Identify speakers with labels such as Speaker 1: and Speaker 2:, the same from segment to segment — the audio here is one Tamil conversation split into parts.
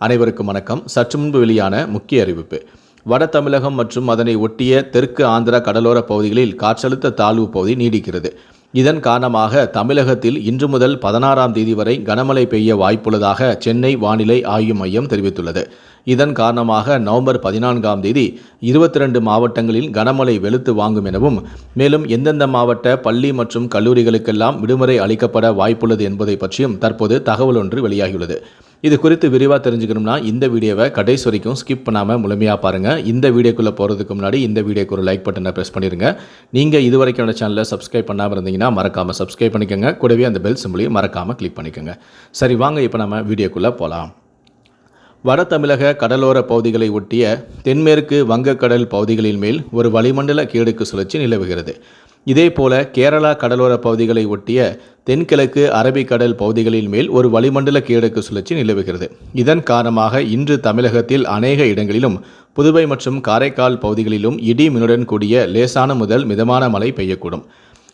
Speaker 1: அனைவருக்கும் வணக்கம். சற்று முன்பு வெளியான முக்கிய அறிவிப்பு. வட தமிழகம் மற்றும் அதனை ஒட்டிய தெற்கு ஆந்திரா கடலோர பகுதிகளில் காற்றழுத்த தாழ்வு பகுதி நீடிக்கிறது. இதன் காரணமாக தமிழகத்தில் இன்று முதல் 16ஆம் தேதி வரை கனமழை பெய்ய வாய்ப்புள்ளதாக சென்னை வானிலை ஆய்வு மையம் தெரிவித்துள்ளது. இதன் காரணமாக நவம்பர் 14ஆம் தேதி 22 மாவட்டங்களில் கனமழை வெளுத்து வாங்கும் எனவும், மேலும் எந்தெந்த மாவட்ட பள்ளி மற்றும் கல்லூரிகளுக்கெல்லாம் விடுமுறை அளிக்கப்பட வாய்ப்புள்ளது என்பதை பற்றியும் தற்போது தகவல் ஒன்று வெளியாகியுள்ளது. இது குறித்து விரிவாக தெரிஞ்சுக்கணும்னா இந்த வீடியோவை கடைசி வரைக்கும் ஸ்கிப் பண்ணாமல் முழுமையாக பாருங்கள். இந்த வீடியோக்குள்ளே போகிறதுக்கு முன்னாடி இந்த வீடியோக்கு ஒரு லைக் பட்டனை ப்ரெஸ் பண்ணிடுங்க. நீங்கள் இது வரைக்கும் என்னோட சேனலை சப்ஸ்கிரைப் பண்ணாமல் இருந்தீங்கன்னா மறக்காமல் சப்ஸ்கிரைப் பண்ணிக்கோங்க. கூடவே அந்த பெல் சிம்பிளையும் மறக்காமல் கிளிக் பண்ணிக்கோங்க. சரி, வாங்க இப்போ நம்ம வீடியோக்குள்ளே போகலாம். வட தமிழக கடலோர பகுதிகளை ஒட்டிய தென்மேற்கு வங்கக்கடல் பகுதிகளின் மேல் ஒரு வளிமண்டல கீழடுக்கு சுழற்சி நிலவுகிறது. இதேபோல கேரளா கடலோர பகுதிகளை ஒட்டிய தென்கிழக்கு அரபிக்கடல் பகுதிகளின் மேல் ஒரு வளிமண்டல கீழடுக்கு சுழற்சி நிலவுகிறது. இதன் காரணமாக இன்று தமிழகத்தில் அநேக இடங்களிலும் புதுவை மற்றும் காரைக்கால் பகுதிகளிலும் இடி மின்னுடன் கூடிய லேசான முதல் மிதமான மழை பெய்யக்கூடும்.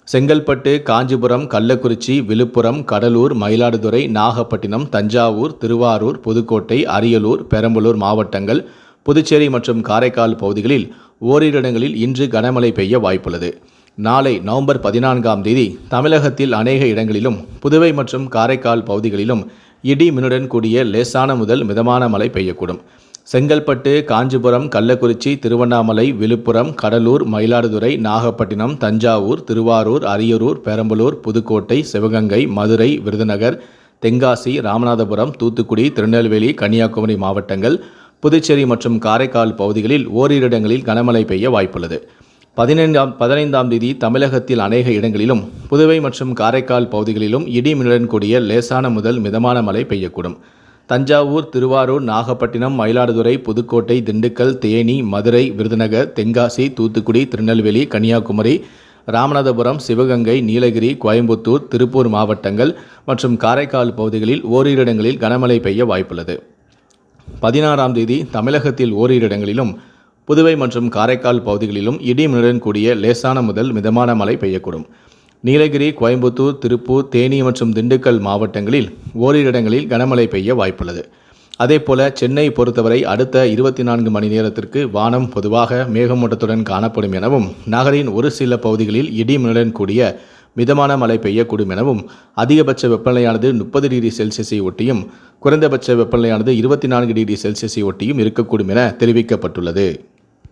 Speaker 1: செங்கல்பட்டு, காஞ்சிபுரம், கள்ளக்குறிச்சி, விழுப்புரம், கடலூர், மயிலாடுதுறை, நாகப்பட்டினம், தஞ்சாவூர், திருவாரூர், புதுக்கோட்டை, அரியலூர், பெரம்பலூர் மாவட்டங்கள், புதுச்சேரி மற்றும் காரைக்கால் பகுதிகளில் ஓரிரு இடங்களில் இன்று கனமழை பெய்ய வாய்ப்புள்ளது. நாளை நவம்பர் 14ஆம் தேதி தமிழகத்தில் அநேக இடங்களிலும் புதுவை மற்றும் காரைக்கால் பகுதிகளிலும் இடி மின்னுடன் கூடிய லேசான முதல் மிதமான மழை பெய்யக்கூடும். செங்கல்பட்டு, காஞ்சிபுரம், கள்ளக்குறிச்சி, திருவண்ணாமலை, விழுப்புரம், கடலூர், மயிலாடுதுறை, நாகப்பட்டினம், தஞ்சாவூர், திருவாரூர், அரியலூர், பெரம்பலூர், புதுக்கோட்டை, சிவகங்கை, மதுரை, விருதுநகர், தென்காசி, ராமநாதபுரம், தூத்துக்குடி, திருநெல்வேலி, கன்னியாகுமரி மாவட்டங்கள், புதுச்சேரி மற்றும் காரைக்கால் பகுதிகளில் ஓரிரு இடங்களில் கனமழை பெய்ய வாய்ப்புள்ளது. 15ஆம் தேதி தமிழகத்தில் அநேக இடங்களிலும் புதுவை மற்றும் காரைக்கால் பகுதிகளிலும் இடி மின்னுடன் கூடிய லேசான முதல் மிதமான மழை பெய்யக்கூடும். தஞ்சாவூர், திருவாரூர், நாகப்பட்டினம், மயிலாடுதுறை, புதுக்கோட்டை, திண்டுக்கல், தேனி, மதுரை, விருதுநகர், தென்காசி, தூத்துக்குடி, திருநெல்வேலி, கன்னியாகுமரி, ராமநாதபுரம், சிவகங்கை, நீலகிரி, கோயம்புத்தூர், திருப்பூர் மாவட்டங்கள் மற்றும் காரைக்கால் பகுதிகளில் ஓரிரு இடங்களில் கனமழை பெய்ய வாய்ப்புள்ளது. 16ஆம் தேதி தமிழகத்தில் ஓரிரு இடங்களிலும் புதுவை மற்றும் காரைக்கால் பகுதிகளிலும் இடி மின்னுடன் கூடிய லேசான முதல் மிதமான மழை பெய்யக்கூடும். நீலகிரி, கோயம்புத்தூர், திருப்பூர், தேனி மற்றும் திண்டுக்கல் மாவட்டங்களில் ஓரிரு இடங்களில் கனமழை பெய்ய வாய்ப்புள்ளது. அதேபோல சென்னை பொறுத்தவரை அடுத்த 24 மணி நேரத்திற்கு வானம் பொதுவாக மேகமூட்டத்துடன் காணப்படும் எனவும், நகரின் ஒரு சில பகுதிகளில் இடி மின்னுடன் கூடிய மிதமான மழை பெய்யக்கூடும் எனவும், அதிகபட்ச வெப்பநிலையானது 30 டிகிரி செல்சியஸை ஒட்டியும் குறைந்தபட்ச வெப்பநிலையானது 24 டிகிரி செல்சியஸை ஒட்டியும் இருக்கக்கூடும் என தெரிவிக்கப்பட்டுள்ளது.